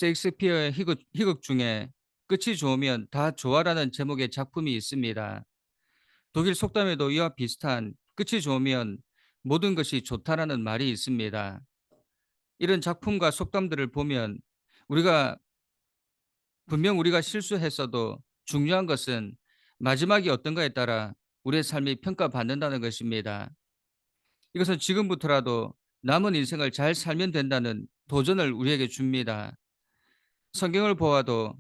셰익스피어의 희극 중에 끝이 좋으면 다 좋아라는 제목의 작품이 있습니다. 독일 속담에도 이와 비슷한 끝이 좋으면 모든 것이 좋다라는 말이 있습니다. 이런 작품과 속담들을 보면 우리가 우리가 실수했어도 중요한 것은 마지막이 어떤가에 따라 우리의 삶이 평가받는다는 것입니다. 이것은 지금부터라도 남은 인생을 잘 살면 된다는 도전을 우리에게 줍니다. 성경을 보아도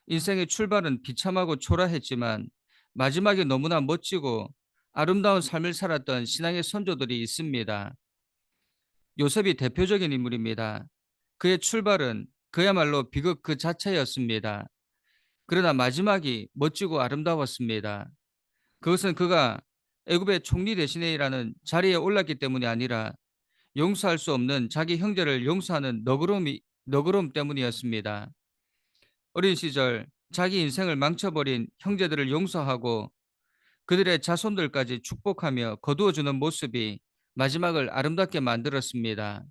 인생의 출발은 비참하고 초라했지만 마지막에 너무나 멋지고 아름다운 삶을 살았던 신앙의 선조들이 있습니다. 요셉이 대표적인 인물입니다. 그의 출발은 그야말로 비극 그 자체였습니다. 그러나 마지막이 멋지고 아름다웠습니다. 그것은 그가 애굽의 총리 대신에 일하는 자리에 올랐기 때문이 아니라 용서할 수 없는 자기 형제를 용서하는 너그러움 때문이었습니다. 어린 시절 자기 인생을 망쳐버린 형제들을 용서하고 그들의 자손들까지 축복하며 거두어주는 모습이 마지막을 아름답게 만들었습니다.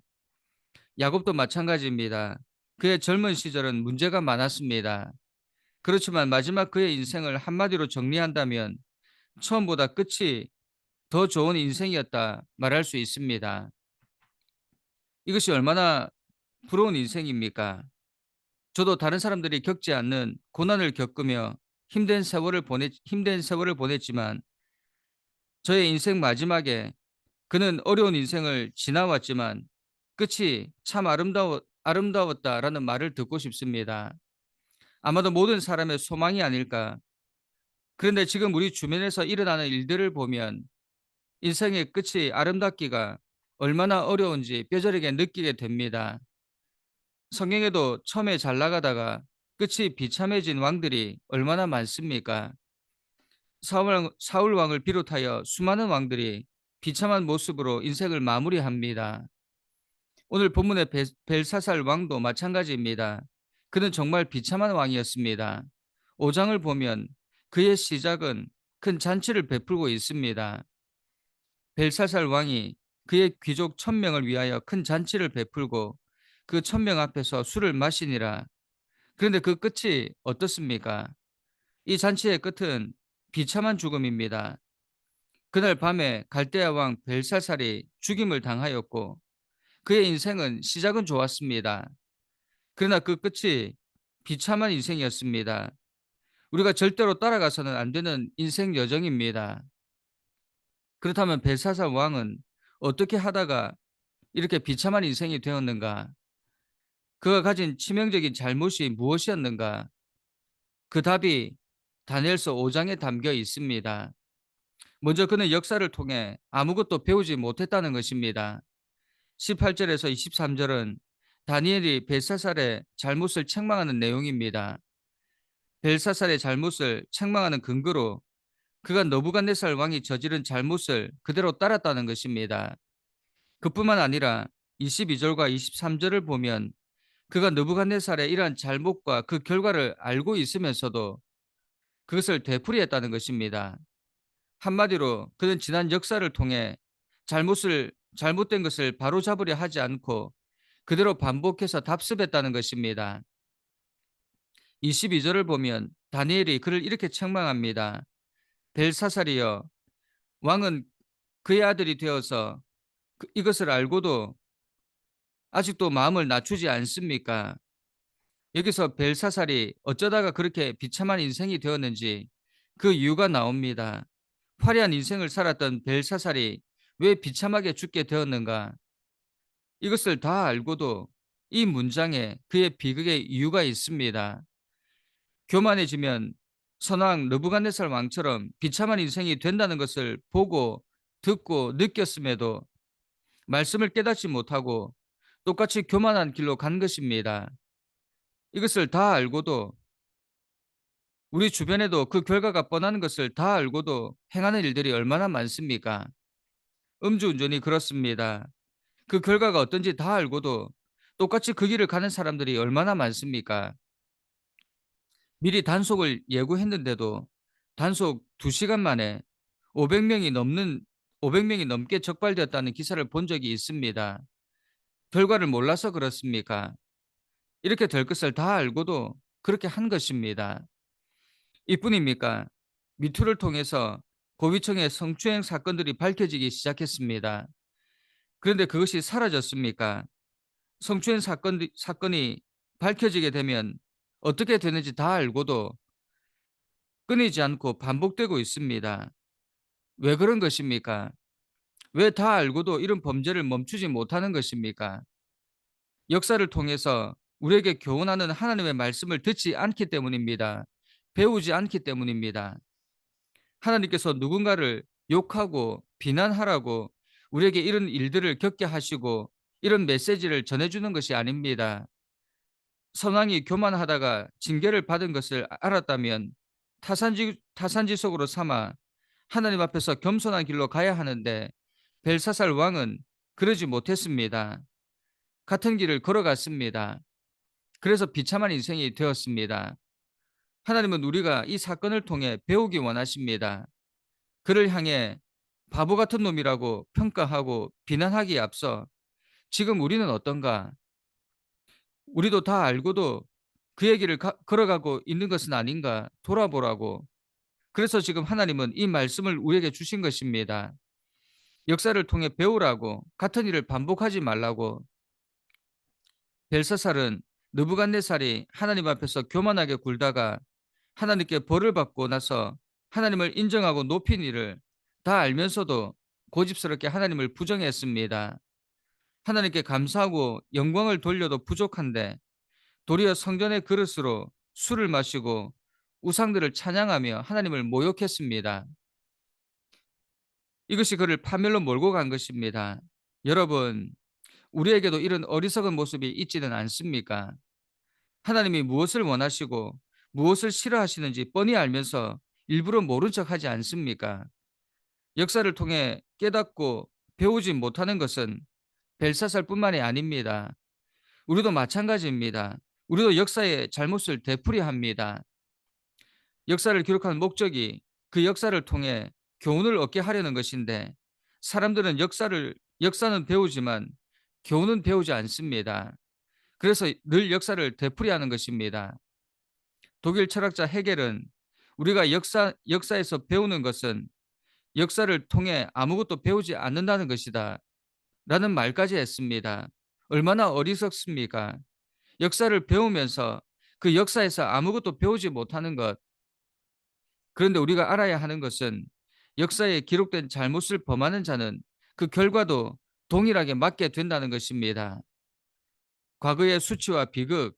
야곱도 마찬가지입니다. 그의 젊은 시절은 문제가 많았습니다. 그렇지만 마지막 그의 인생을 한마디로 정리한다면 처음보다 끝이 더 좋은 인생이었다 말할 수 있습니다. 이것이 얼마나 부러운 인생입니까? 저도 다른 사람들이 겪지 않는 고난을 겪으며 힘든 세월을 보냈지만 저의 인생 마지막에 그는 어려운 인생을 지나왔지만 끝이 참 아름다웠다라는 말을 듣고 싶습니다. 아마도 모든 사람의 소망이 아닐까. 그런데 지금 우리 주변에서 일어나는 일들을 보면 인생의 끝이 아름답기가 얼마나 어려운지 뼈저리게 느끼게 됩니다. 성경에도 처음에 잘 나가다가 끝이 비참해진 왕들이 얼마나 많습니까? 사울 왕을 비롯하여 수많은 왕들이 비참한 모습으로 인생을 마무리합니다. 오늘 본문의 벨사살 왕도 마찬가지입니다. 그는 정말 비참한 왕이었습니다. 5장을 보면 그의 시작은 큰 잔치를 베풀고 있습니다. 벨사살 왕이 그의 귀족 1000명을 위하여 큰 잔치를 베풀고 그 1000명 앞에서 술을 마시니라. 그런데 그 끝이 어떻습니까? 이 잔치의 끝은 비참한 죽음입니다. 그날 밤에 갈대아 왕 벨사살이 죽임을 당하였고 그의 인생은 시작은 좋았습니다. 그러나 그 끝이 비참한 인생이었습니다. 우리가 절대로 따라가서는 안 되는 인생 여정입니다. 그렇다면 벨사살 왕은 어떻게 하다가 이렇게 비참한 인생이 되었는가? 그가 가진 치명적인 잘못이 무엇이었는가? 그 답이 다니엘서 5장에 담겨 있습니다. 먼저 그는 역사를 통해 아무것도 배우지 못했다는 것입니다. 18절에서 23절은 다니엘이 벨사살의 잘못을 책망하는 내용입니다. 벨사살의 잘못을 책망하는 근거로 그가 너부갓네살 왕이 저지른 잘못을 그대로 따랐다는 것입니다. 그뿐만 아니라 22절과 23절을 보면 그가 느부갓네살의 이러한 잘못과 그 결과를 알고 있으면서도 그것을 되풀이했다는 것입니다. 한마디로 그는 지난 역사를 통해 잘못된 것을 바로잡으려 하지 않고 그대로 반복해서 답습했다는 것입니다. 22절을 보면 다니엘이 그를 이렇게 책망합니다. 벨사살이여, 왕은 그의 아들이 되어서 이것을 알고도 아직도 마음을 낮추지 않습니까? 여기서 벨사살이 어쩌다가 그렇게 비참한 인생이 되었는지 그 이유가 나옵니다. 화려한 인생을 살았던 벨사살이 왜 비참하게 죽게 되었는가? 이것을 다 알고도 이 문장에 그의 비극의 이유가 있습니다. 교만해지면 선왕 느부갓네살 왕처럼 비참한 인생이 된다는 것을 보고 듣고 느꼈음에도 말씀을 깨닫지 못하고 똑같이 교만한 길로 간 것입니다. 이것을 다 알고도 우리 주변에도 그 결과가 뻔한 것을 다 알고도 행하는 일들이 얼마나 많습니까? 음주운전이 그렇습니다. 그 결과가 어떤지 다 알고도 똑같이 그 길을 가는 사람들이 얼마나 많습니까? 미리 단속을 예고했는데도 단속 2시간 만에 500명이 넘는 500명이 넘게 적발되었다는 기사를 본 적이 있습니다. 결과를 몰라서 그렇습니까? 이렇게 될 것을 다 알고도 그렇게 한 것입니다. 이뿐입니까? 미투를 통해서 고위층의 성추행 사건들이 밝혀지기 시작했습니다. 그런데 그것이 사라졌습니까? 성추행 사건이 밝혀지게 되면 어떻게 되는지 다 알고도 끊이지 않고 반복되고 있습니다. 왜 그런 것입니까? 왜 다 알고도 이런 범죄를 멈추지 못하는 것입니까? 역사를 통해서 우리에게 교훈하는 하나님의 말씀을 듣지 않기 때문입니다. 배우지 않기 때문입니다. 하나님께서 누군가를 욕하고 비난하라고 우리에게 이런 일들을 겪게 하시고 이런 메시지를 전해주는 것이 아닙니다. 선왕이 교만하다가 징계를 받은 것을 알았다면 타산지석으로 삼아 하나님 앞에서 겸손한 길로 가야 하는데 벨사살 왕은 그러지 못했습니다. 같은 길을 걸어갔습니다. 그래서 비참한 인생이 되었습니다. 하나님은 우리가 이 사건을 통해 배우기 원하십니다. 그를 향해 바보 같은 놈이라고 평가하고 비난하기에 앞서 지금 우리는 어떤가? 우리도 다 알고도 그 얘기를 걸어가고 있는 것은 아닌가 돌아보라고. 그래서 지금 하나님은 이 말씀을 우리에게 주신 것입니다. 역사를 통해 배우라고, 같은 일을 반복하지 말라고. 벨사살은 느부갓네살이 하나님 앞에서 교만하게 굴다가 하나님께 벌을 받고 나서 하나님을 인정하고 높인 일을 다 알면서도 고집스럽게 하나님을 부정했습니다. 하나님께 감사하고 영광을 돌려도 부족한데 도리어 성전의 그릇으로 술을 마시고 우상들을 찬양하며 하나님을 모욕했습니다. 이것이 그를 파멸로 몰고 간 것입니다. 여러분, 우리에게도 이런 어리석은 모습이 있지는 않습니까? 하나님이 무엇을 원하시고 무엇을 싫어하시는지 뻔히 알면서 일부러 모른 척 하지 않습니까? 역사를 통해 깨닫고 배우지 못하는 것은 벨사살뿐만이 아닙니다. 우리도 마찬가지입니다. 우리도 역사의 잘못을 되풀이합니다. 역사를 기록하는 목적이 그 역사를 통해 교훈을 얻게 하려는 것인데 사람들은 역사는 배우지만 교훈은 배우지 않습니다. 그래서 늘 역사를 되풀이하는 것입니다. 독일 철학자 헤겔은 우리가 역사에서 배우는 것은 역사를 통해 아무것도 배우지 않는다는 것이다. 라는 말까지 했습니다. 얼마나 어리석습니까? 역사를 배우면서 그 역사에서 아무것도 배우지 못하는 것. 그런데 우리가 알아야 하는 것은 역사에 기록된 잘못을 범하는 자는 그 결과도 동일하게 맞게 된다는 것입니다. 과거의 수치와 비극,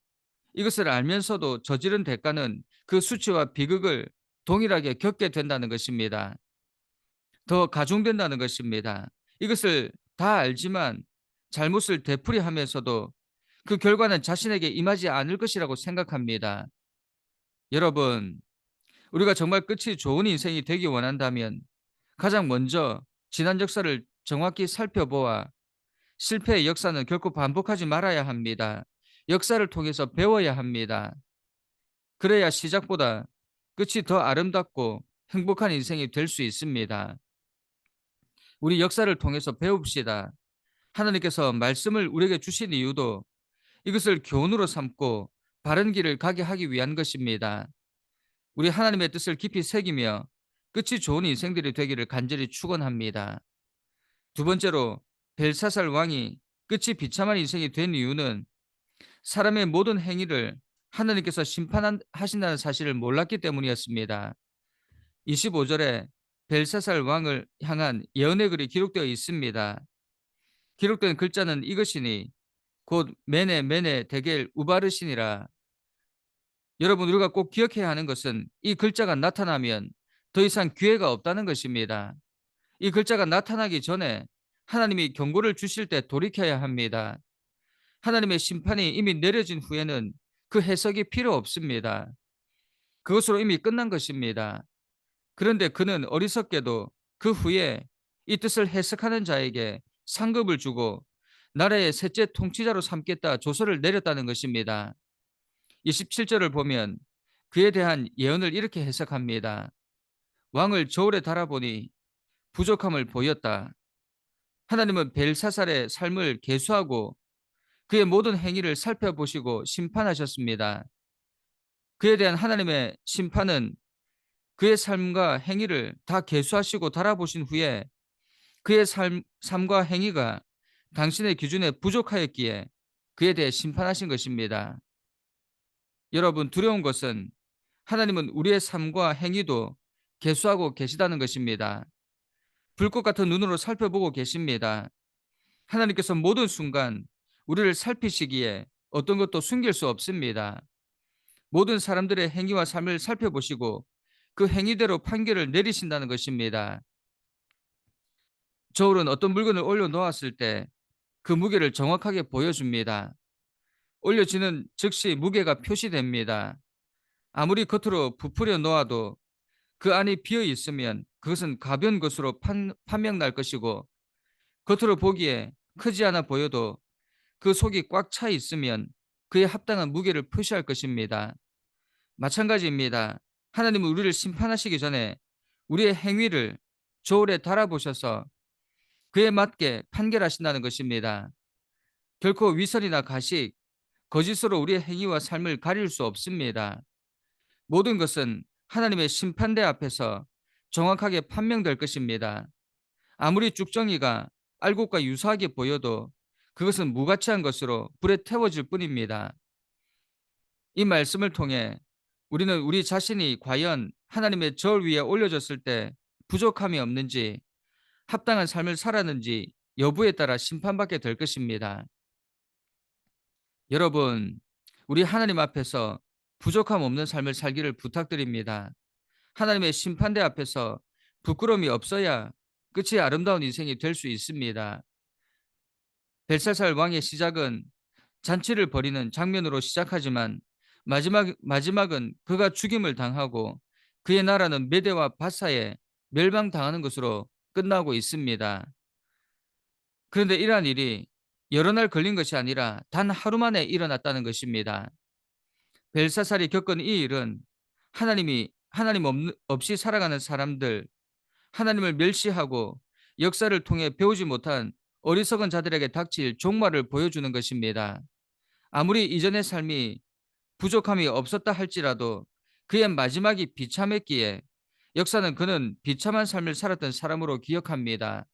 이것을 알면서도 저지른 대가는 그 수치와 비극을 동일하게 겪게 된다는 것입니다. 더 가중된다는 것입니다. 이것을 다 알지만 잘못을 되풀이하면서도 그 결과는 자신에게 임하지 않을 것이라고 생각합니다. 여러분, 우리가 정말 끝이 좋은 인생이 되기 원한다면 가장 먼저 지난 역사를 정확히 살펴보아 실패의 역사는 결코 반복하지 말아야 합니다. 역사를 통해서 배워야 합니다. 그래야 시작보다 끝이 더 아름답고 행복한 인생이 될 수 있습니다. 우리 역사를 통해서 배웁시다. 하나님께서 말씀을 우리에게 주신 이유도 이것을 교훈으로 삼고 바른 길을 가게 하기 위한 것입니다. 우리 하나님의 뜻을 깊이 새기며 끝이 좋은 인생들이 되기를 간절히 축원합니다. 두 번째로 벨사살 왕이 끝이 비참한 인생이 된 이유는 사람의 모든 행위를 하나님께서 심판하신다는 사실을 몰랐기 때문이었습니다. 25절에 벨사살 왕을 향한 예언의 글이 기록되어 있습니다. 기록된 글자는 이것이니 곧 메네 데겔 우바르시니라. 여러분, 우리가 꼭 기억해야 하는 것은 이 글자가 나타나면 더 이상 기회가 없다는 것입니다. 이 글자가 나타나기 전에 하나님이 경고를 주실 때 돌이켜야 합니다. 하나님의 심판이 이미 내려진 후에는 그 해석이 필요 없습니다. 그것으로 이미 끝난 것입니다. 그런데 그는 어리석게도 그 후에 이 뜻을 해석하는 자에게 상급을 주고 나라의 셋째 통치자로 삼겠다 조서를 내렸다는 것입니다. 27절을 보면 그에 대한 예언을 이렇게 해석합니다. 왕을 저울에 달아보니 부족함을 보였다. 하나님은 벨사살의 삶을 계수하고 그의 모든 행위를 살펴보시고 심판하셨습니다. 그에 대한 하나님의 심판은 그의 삶과 행위를 다 계수하시고 달아보신 후에 그의 삶과 행위가 당신의 기준에 부족하였기에 그에 대해 심판하신 것입니다. 여러분, 두려운 것은 하나님은 우리의 삶과 행위도 계수하고 계시다는 것입니다. 불꽃 같은 눈으로 살펴보고 계십니다. 하나님께서 모든 순간 우리를 살피시기에 어떤 것도 숨길 수 없습니다. 모든 사람들의 행위와 삶을 살펴보시고 그 행위대로 판결을 내리신다는 것입니다. 저울은 어떤 물건을 올려놓았을 때 그 무게를 정확하게 보여줍니다. 올려지는 즉시 무게가 표시됩니다. 아무리 겉으로 부풀려 놓아도 그 안이 비어 있으면 그것은 가벼운 것으로 판명날 것이고, 겉으로 보기에 크지 않아 보여도 그 속이 꽉 차 있으면 그에 합당한 무게를 표시할 것입니다. 마찬가지입니다. 하나님은 우리를 심판하시기 전에 우리의 행위를 저울에 달아보셔서 그에 맞게 판결하신다는 것입니다. 결코 위선이나 가식, 거짓으로 우리의 행위와 삶을 가릴 수 없습니다. 모든 것은 하나님의 심판대 앞에서 정확하게 판명될 것입니다. 아무리 쭉정이가 알곡과 유사하게 보여도 그것은 무가치한 것으로 불에 태워질 뿐입니다. 이 말씀을 통해 우리는 우리 자신이 과연 하나님의 저울 위에 올려졌을 때 부족함이 없는지, 합당한 삶을 살았는지 여부에 따라 심판받게 될 것입니다. 여러분, 우리 하나님 앞에서 부족함 없는 삶을 살기를 부탁드립니다. 하나님의 심판대 앞에서 부끄러움이 없어야 끝이 아름다운 인생이 될 수 있습니다. 벨사살 왕의 시작은 잔치를 벌이는 장면으로 시작하지만 마지막은 그가 죽임을 당하고 그의 나라는 메대와 바사에 멸망당하는 것으로 끝나고 있습니다. 그런데 이러한 일이 여러 날 걸린 것이 아니라 단 하루 만에 일어났다는 것입니다. 벨사살이 겪은 이 일은 하나님 없이 살아가는 사람들, 하나님을 멸시하고 역사를 통해 배우지 못한 어리석은 자들에게 닥칠 종말을 보여주는 것입니다. 아무리 이전의 삶이 부족함이 없었다 할지라도 그의 마지막이 비참했기에 역사는 그는 비참한 삶을 살았던 사람으로 기억합니다.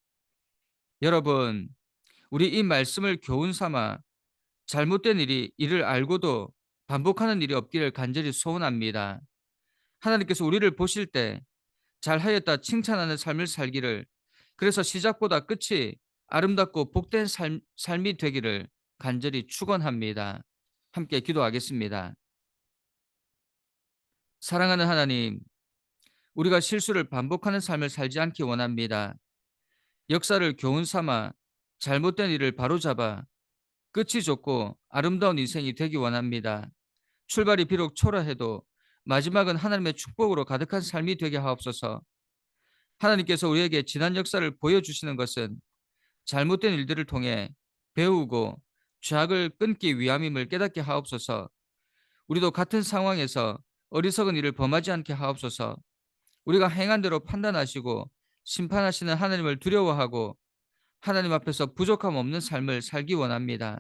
여러분, 우리 이 말씀을 교훈 삼아 잘못된 일을 알고도 반복하는 일이 없기를 간절히 소원합니다. 하나님께서 우리를 보실 때 잘하였다 칭찬하는 삶을 살기를, 그래서 시작보다 끝이 아름답고 복된 삶이 되기를 간절히 축원합니다. 함께 기도하겠습니다. 사랑하는 하나님, 우리가 실수를 반복하는 삶을 살지 않기 원합니다. 역사를 교훈 삼아 잘못된 일을 바로잡아 끝이 좋고 아름다운 인생이 되기 원합니다. 출발이 비록 초라해도 마지막은 하나님의 축복으로 가득한 삶이 되게 하옵소서. 하나님께서 우리에게 지난 역사를 보여주시는 것은 잘못된 일들을 통해 배우고 죄악을 끊기 위함임을 깨닫게 하옵소서. 우리도 같은 상황에서 어리석은 일을 범하지 않게 하옵소서. 우리가 행한 대로 판단하시고 심판하시는 하나님을 두려워하고 하나님 앞에서 부족함 없는 삶을 살기 원합니다.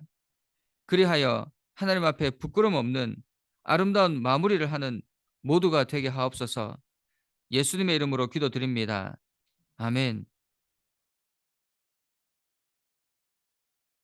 그리하여 하나님 앞에 부끄럼 없는 아름다운 마무리를 하는 모두가 되게 하옵소서. 예수님의 이름으로 기도드립니다. 아멘.